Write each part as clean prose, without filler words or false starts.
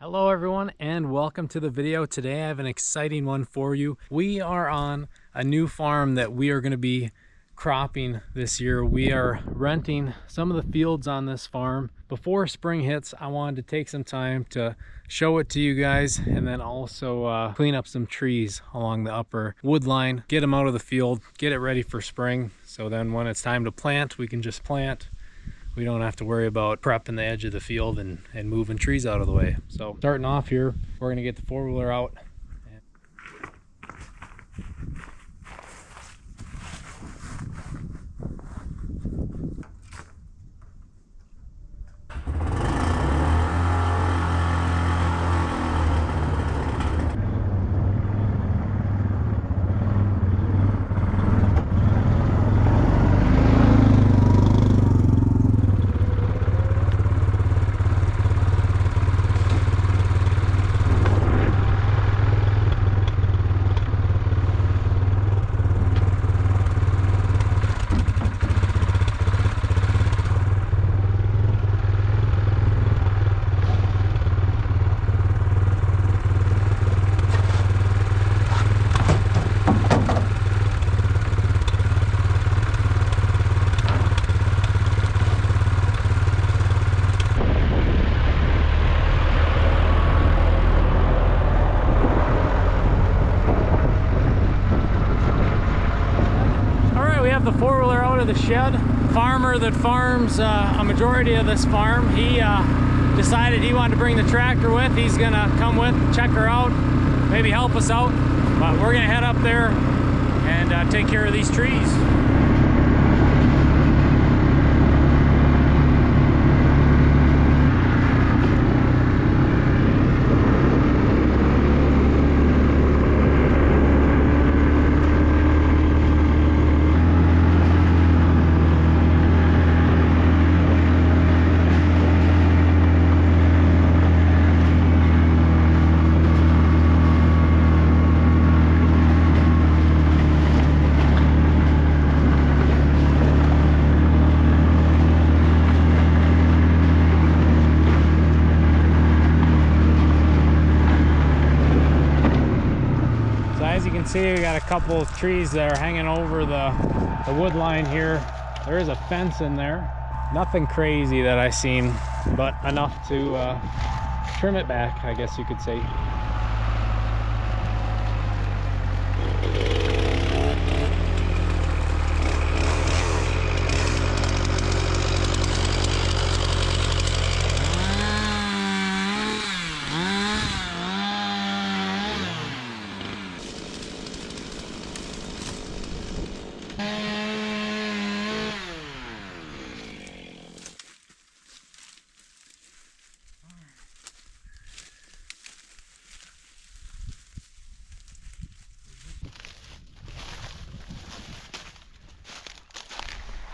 Hello everyone and welcome to the video. Today I have an exciting one for you. We are on a new farm that we are going to be cropping this year. We are renting some of the fields on this farm. Before spring hits, I wanted to take some time to show it to you guys and then also clean up some trees along the upper wood line, get them out of the field, get it ready for spring. So then when it's time to plant, we can just plant. We don't have to worry about prepping the edge of the field and moving trees out of the way. So starting off here, we're gonna get the four-wheeler out. The four-wheeler out of the shed. Farmer that farms a majority of this farm, he decided he wanted to bring the tractor with. He's gonna come with, check her out, maybe help us out, but we're gonna head up there and take care of these trees. As you can see, we got a couple of trees that are hanging over the wood line here. There is a fence in there. Nothing crazy that I've seen, but enough to trim it back, I guess you could say.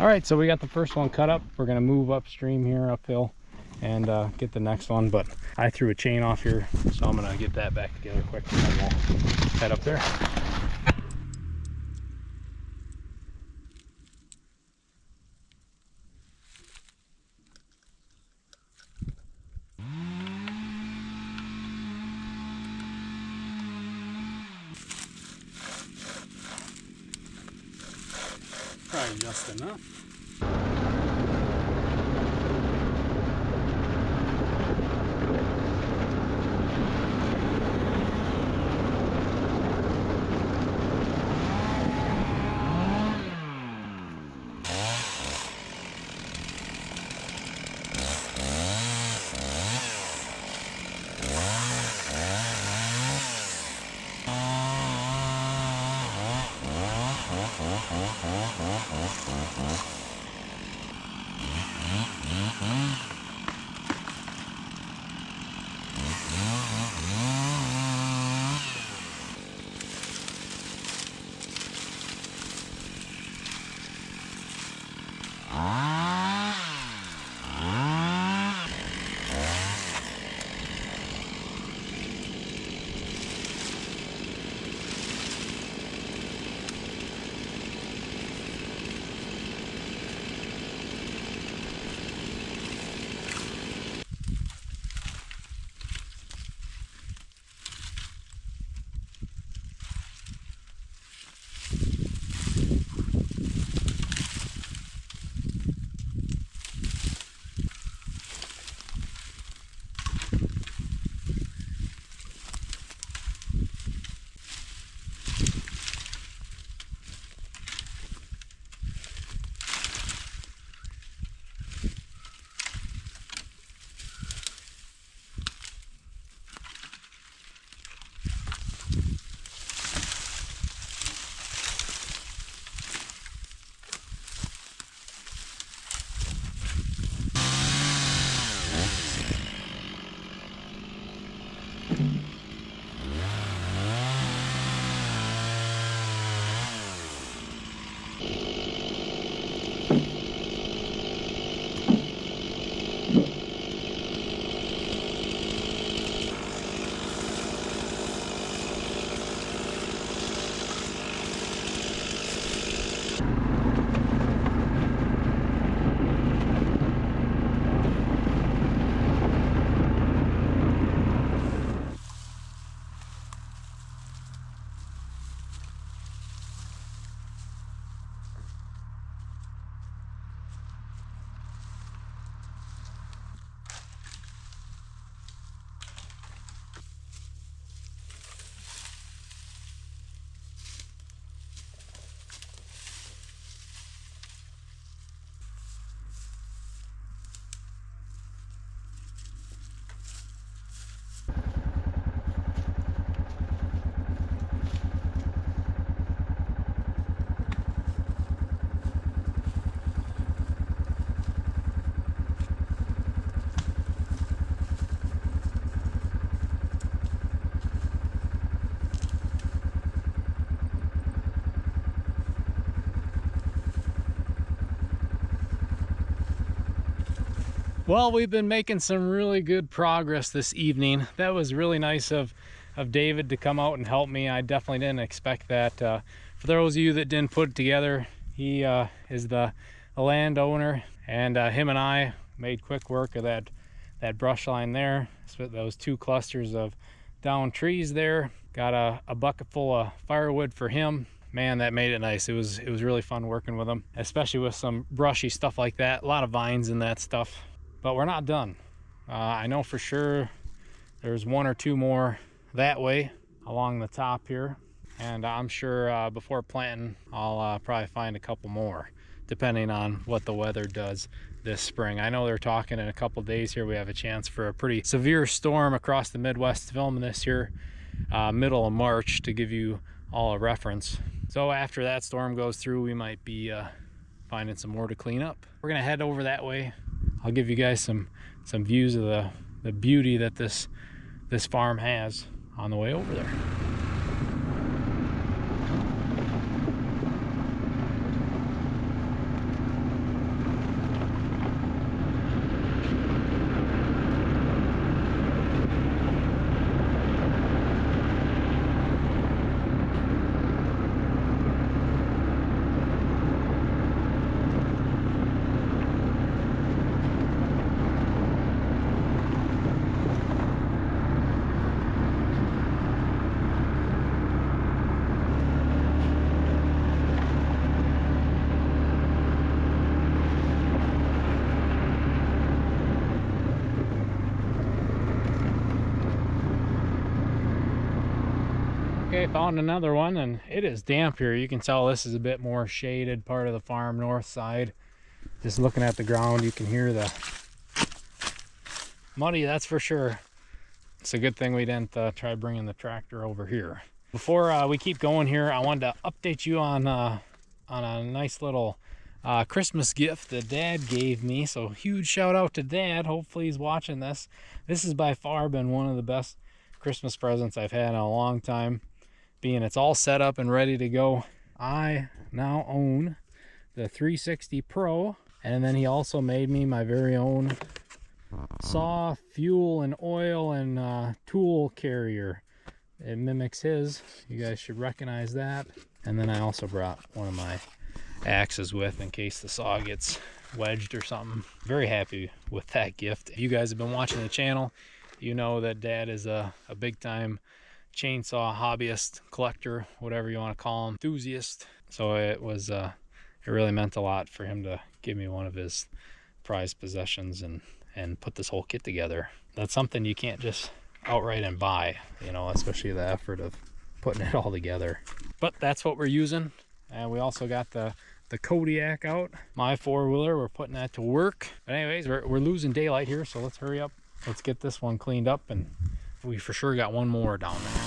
All right, so we got the first one cut up. We're gonna move upstream here, uphill, and get the next one. But I threw a chain off here, so I'm gonna get that back together quick and then we'll head up there. Probably just enough. Well, we've been making some really good progress this evening. That was really nice of David to come out and help me. I definitely didn't expect that. For those of you that didn't put it together, he is the landowner, and him and I made quick work of that brush line there. So those two clusters of downed trees there. Got a bucket full of firewood for him. Man, that made it nice. It was really fun working with him, especially with some brushy stuff like that. A lot of vines and that stuff. But we're not done. I know for sure there's one or two more that way along the top here. And I'm sure before planting, I'll probably find a couple more, depending on what the weather does this spring. I know they're talking in a couple days here, we have a chance for a pretty severe storm across the Midwest, filming this here middle of March to give you all a reference. So after that storm goes through, we might be finding some more to clean up. We're gonna head over that way. I'll give you guys some views of the beauty that this farm has on the way over there. Okay, found another one, and it is damp here. You can tell this is a bit more shaded part of the farm, north side. Just looking at the ground, you can hear the muddy, that's for sure. It's a good thing we didn't try bringing the tractor over here. Before we keep going here, I wanted to update you on a nice little Christmas gift that Dad gave me. So huge shout out to Dad. Hopefully he's watching this. This has by far been one of the best Christmas presents I've had in a long time. Being it's all set up and ready to go. I now own the 360 Pro, and then he also made me my very own saw, fuel, and oil and tool carrier. It mimics his. You guys should recognize that. And then I also brought one of my axes with in case the saw gets wedged or something. Very happy with that gift. If you guys have been watching the channel, you know that Dad is a big time chainsaw hobbyist, collector, whatever you want to call him, enthusiast. So it really meant a lot for him to give me one of his prized possessions and put this whole kit together. That's something you can't just outright and buy, you know, especially the effort of putting it all together. But that's what we're using. And we also got the Kodiak out, my four-wheeler. We're putting that to work. But anyways, we're losing daylight here, so let's hurry up. Let's get this one cleaned up, and we for sure got one more down there.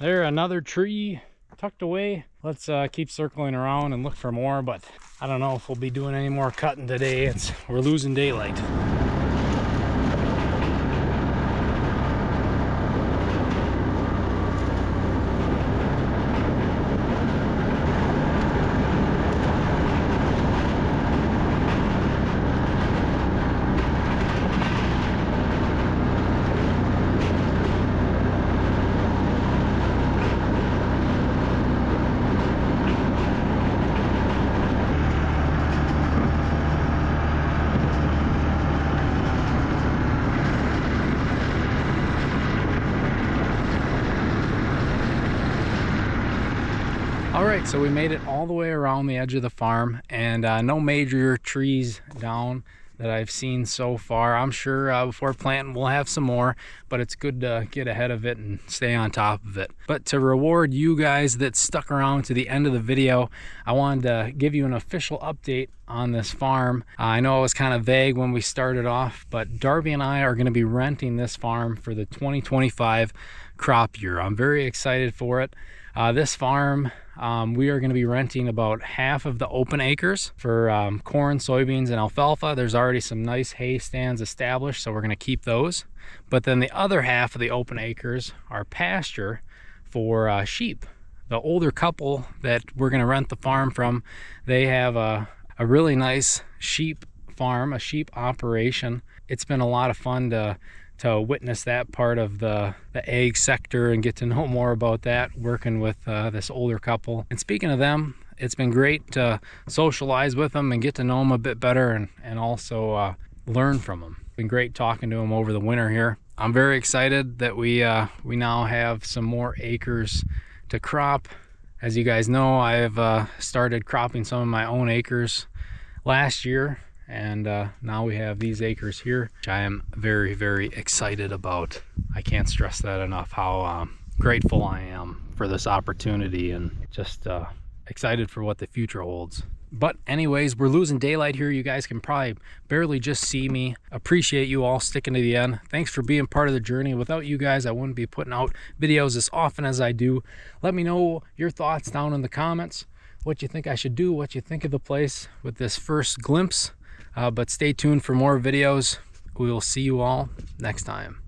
There, another tree tucked away. Let's keep circling around and look for more, but I don't know if we'll be doing any more cutting today. We're losing daylight. All right, so we made it all the way around the edge of the farm, and no major trees down that I've seen so far. I'm sure before planting we'll have some more, but it's good to get ahead of it and stay on top of it. But to reward you guys that stuck around to the end of the video, I wanted to give you an official update on this farm. I know it was kind of vague when we started off, but Darby and I are going to be renting this farm for the 2025 crop year. I'm very excited for it. This farm, we are going to be renting about half of the open acres for corn, soybeans, and alfalfa. There's already some nice hay stands established, so we're going to keep those. But then the other half of the open acres are pasture for sheep. The older couple that we're going to rent the farm from, they have a really nice sheep farm, a sheep operation. It's been a lot of fun to witness that part of the egg sector and get to know more about that, working with this older couple. And speaking of them, it's been great to socialize with them and get to know them a bit better, and also learn from them. It's been great talking to them over the winter here. I'm very excited that we now have some more acres to crop. As you guys know, I've started cropping some of my own acres last year, and now we have these acres here, which I am very, very excited about. I can't stress that enough, how grateful I am for this opportunity, and just excited for what the future holds. But anyways, we're losing daylight here. You guys can probably barely just see me. Appreciate you all sticking to the end. Thanks for being part of the journey. Without you guys, I wouldn't be putting out videos as often as I do. Let me know your thoughts down in the comments, what you think I should do, what you think of the place with this first glimpse. But stay tuned for more videos. We will see you all next time.